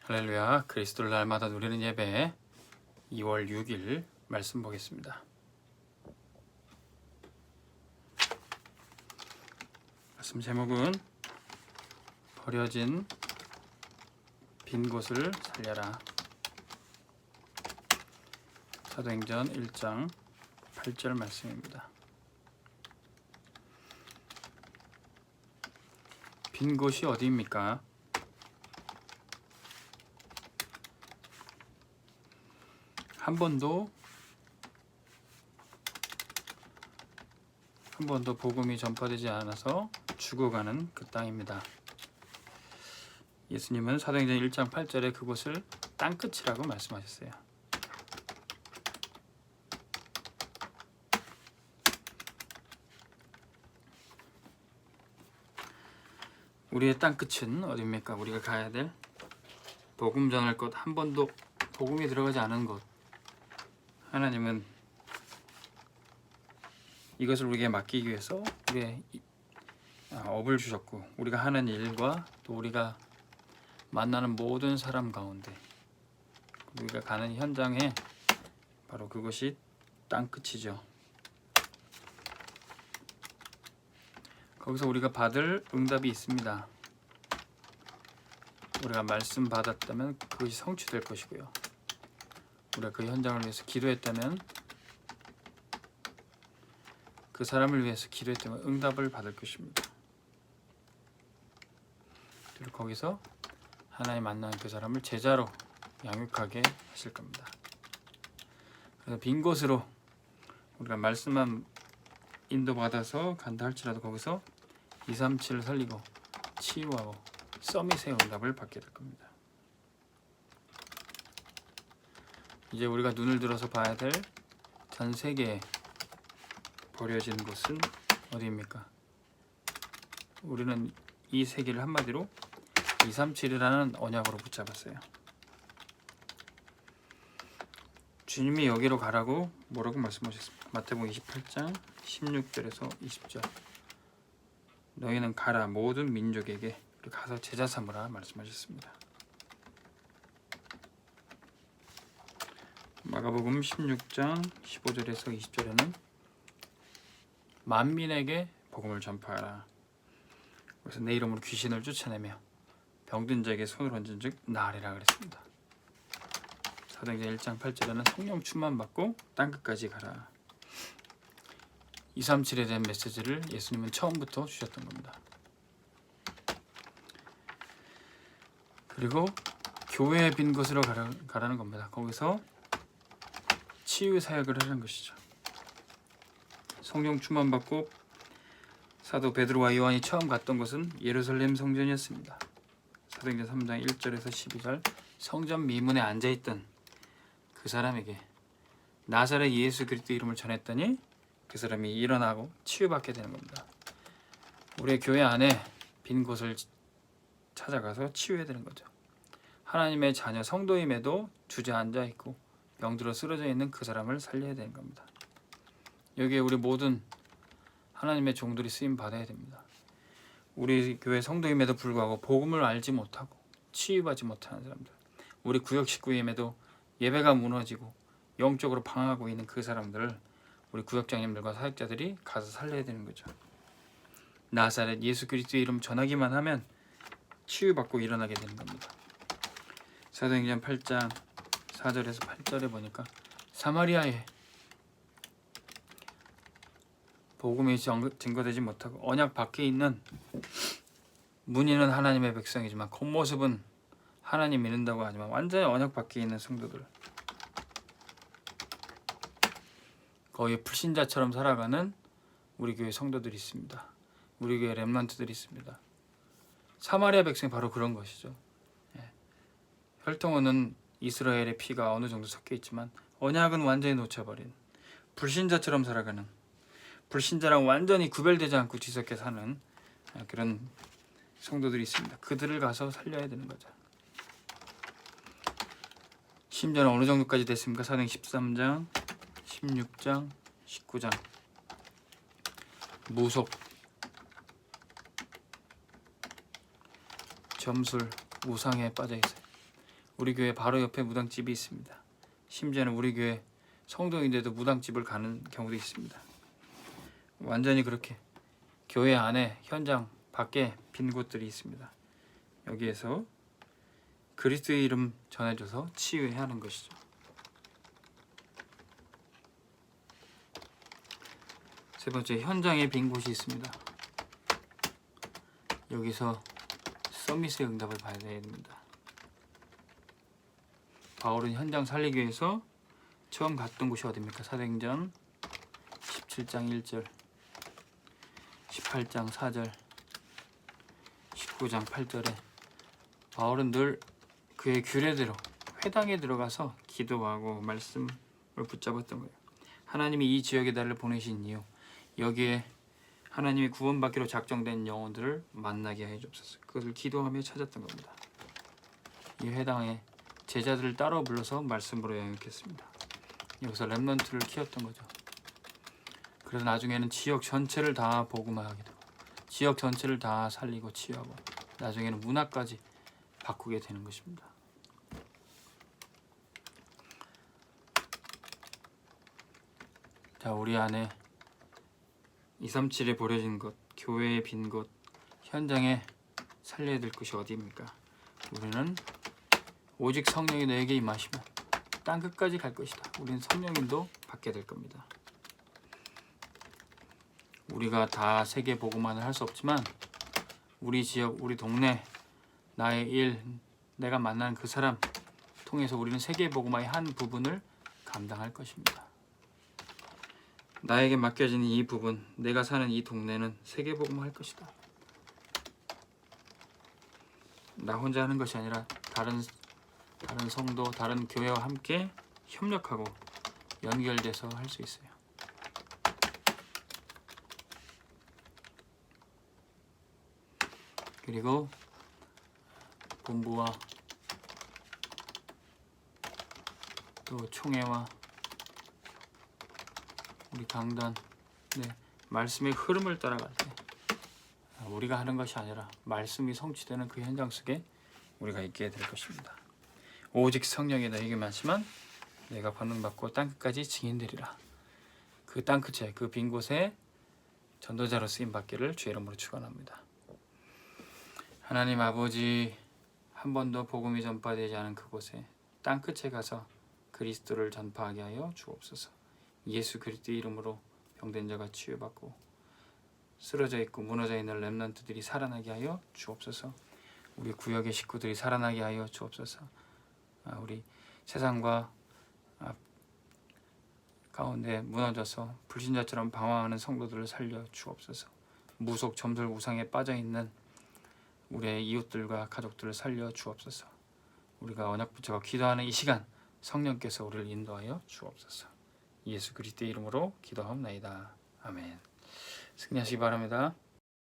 할렐루야. 그리스도를 날마다 누리는 예배 2월 6일 말씀 보겠습니다. 말씀 제목은 버려진 빈 곳을 살려라. 사도행전 1장 8절 말씀입니다. 빈 곳이 어디입니까? 한 번도 복음이 전파되지 않아서 죽어가는 그 땅입니다. 예수님은 사도행전 1장 8절에 그곳을 땅끝이라고 말씀하셨어요. 우리의 땅끝은 어디입니까? 우리가 가야 될 복음 전할 것, 한 번도 복음이 들어가지 않은 곳. 하나님은 이것을 우리에게 맡기기 위해서 우리의 업을 주셨고, 우리가 하는 일과 또 우리가 만나는 모든 사람 가운데 우리가 가는 현장에 바로 그것이 땅끝이죠. 거기서 우리가 받을 응답이 있습니다. 우리가 말씀 받았다면 그것이 성취될 것이고요. 우리가 그 현장을 위해서 기도했다면, 그 사람을 위해서 기도했다면 응답을 받을 것입니다. 그리고 거기서 하나님 만나는 그 사람을 제자로 양육하게 하실 겁니다. 그래서 빈 곳으로 우리가 말씀만 인도받아서 간다 할지라도 거기서 237을 살리고 치유하고 서밋의 응답을 받게 될 겁니다. 이제 우리가 눈을 들어서 봐야 될 전 세계에 버려진 곳은 어디입니까? 우리는 이 세계를 한마디로 237이라는 언약으로 붙잡았어요. 주님이 여기로 가라고 뭐라고 말씀하셨습니까? 마태복음 28장 16절에서 20절. 너희는 가라, 모든 민족에게 가서 제자 삼으라 말씀하셨습니다. 마가복음 16장 15절에서 20절에는 만민에게 복음을 전파하라. 그래서 내 이름으로 귀신을 쫓아내며 병든 자에게 손을 얹은 즉 나으리라 그랬습니다. 사도행전 1장 8절에는 성령 충만 받고 땅끝까지 가라. 237에 대한 메시지를 예수님은 처음부터 주셨던 겁니다. 그리고 교회의 빈 곳으로 가라는 겁니다. 거기서 치유 사역을 하는 것이죠. 성령 충만 받고 사도 베드로와 요한이 처음 갔던 곳은 예루살렘 성전이었습니다. 사도행전 3장 1절에서 12절, 성전 미문에 앉아있던 그 사람에게 나사렛 예수 그리스도 이름을 전했더니 그 사람이 일어나고 치유받게 되는 겁니다. 우리의 교회 안에 빈 곳을 찾아가서 치유해야 되는 거죠. 하나님의 자녀 성도임에도 주저앉아 있고 병들어 쓰러져 있는 그 사람을 살려야 되는 겁니다. 여기에 우리 모든 하나님의 종들이 쓰임 받아야 됩니다. 우리 교회 성도임에도 불구하고 복음을 알지 못하고 치유받지 못하는 사람들, 우리 구역 식구임에도 예배가 무너지고 영적으로 방황하고 있는 그 사람들을 우리 구역장님들과 사역자들이 가서 살려야 되는 거죠. 나사렛 예수 그리스도의 이름 전하기만 하면 치유받고 일어나게 되는 겁니다. 사도행전 8장 4절에서 8절에 보니까 사마리아에 복음이 증거되지 못하고 언약 밖에 있는 문의는 하나님의 백성이지만 겉모습은 하나님 믿는다고 하지만 완전히 언약 밖에 있는 성도들, 거의 불신자처럼 살아가는 우리 교회 성도들이 있습니다. 우리 교회 렘넌트들이 있습니다. 사마리아 백성이 바로 그런 것이죠. 혈통은 이스라엘의 피가 어느 정도 섞여 있지만 언약은 완전히 놓쳐버린 불신자처럼 살아가는, 불신자랑 완전히 구별되지 않고 뒤섞여 사는 그런 성도들이 있습니다. 그들을 가서 살려야 되는 거죠. 심지어는 어느 정도까지 됐습니까? 사도행전 13장, 16장, 19장 무속, 점술, 우상에 빠져 있어요. 우리 교회 바로 옆에 무당집이 있습니다. 심지어는 우리 교회 성도인데도 무당집을 가는 경우도 있습니다. 완전히 그렇게 교회 안에 현장 밖에 빈 곳들이 있습니다. 여기에서 그리스도의 이름 전해줘서 치유해야 하는 것이죠. 세 번째, 현장에 빈 곳이 있습니다. 여기서 서밋의 응답을 받아야 됩니다. 바울은 현장 살리기 위해서 처음 갔던 곳이 어디입니까? 사도행전 17장 1절, 18장 4절, 19장 8절에 바울은 늘 그의 규례대로 회당에 들어가서 기도하고 말씀을 붙잡았던 거예요. 하나님이 이 지역에 나를 보내신 이유, 여기에 하나님이 구원받기로 작정된 영혼들을 만나게 해 주옵소서. 그것을 기도하며 찾았던 겁니다. 이 회당에 제자들을 따로 불러서 말씀으로 영역했습니다. 여기서 렘넌트를 키웠던 거죠. 그래서 나중에는 지역 전체를 다 복음화하게 되고 지역 전체를 다 살리고 치유하고 나중에는 문화까지 바꾸게 되는 것입니다. 자, 우리 안에 237에 버려진 것, 교회에 빈 곳, 현장에 살려야 될 것이 어디입니까? 우리는 오직 성령이 너에게 임하시면 땅 끝까지 갈 것이다. 우리는 성령님도 받게 될 겁니다. 우리가 다 세계 복음화를 할 수 없지만 우리 지역, 우리 동네, 나의 일, 내가 만나는 그 사람 통해서 우리는 세계 복음화의 한 부분을 감당할 것입니다. 나에게 맡겨진 이 부분, 내가 사는 이 동네는 세계 복음화 할 것이다. 나 혼자 하는 것이 아니라 다른 성도, 다른 교회와 함께 협력하고 연결돼서 할 수 있어요. 그리고 본부와 또 총회와 우리 강단, 말씀의 흐름을 따라갈 때 우리가 하는 것이 아니라 말씀이 성취되는 그 현장 속에 우리가 있게 될 것입니다. 오직 성령이 너에게 말씀한 내가 권능받고 땅끝까지 증인되리라. 그 땅끝에 그 빈 곳에 전도자로 쓰임 받기를 주의 이름으로 축원합니다. 하나님 아버지, 한 번도 복음이 전파되지 않은 그곳에 땅끝에 가서 그리스도를 전파하게 하여 주옵소서. 예수 그리스도의 이름으로 병든 자가 치유받고 쓰러져 있고 무너져 있는 렘넌트들이 살아나게 하여 주옵소서. 우리 구역의 식구들이 살아나게 하여 주옵소서. 우리 세상과 가운데 무너져서 불신자처럼 방황하는 성도들을 살려 주옵소서. 무속 점술 우상에 빠져있는 우리의 이웃들과 가족들을 살려 주옵소서. 우리가 언약 붙잡고 기도하는 이 시간 성령께서 우리를 인도하여 주옵소서. 예수 그리스도의 이름으로 기도하옵나이다. 아멘. 승리하시기 바랍니다.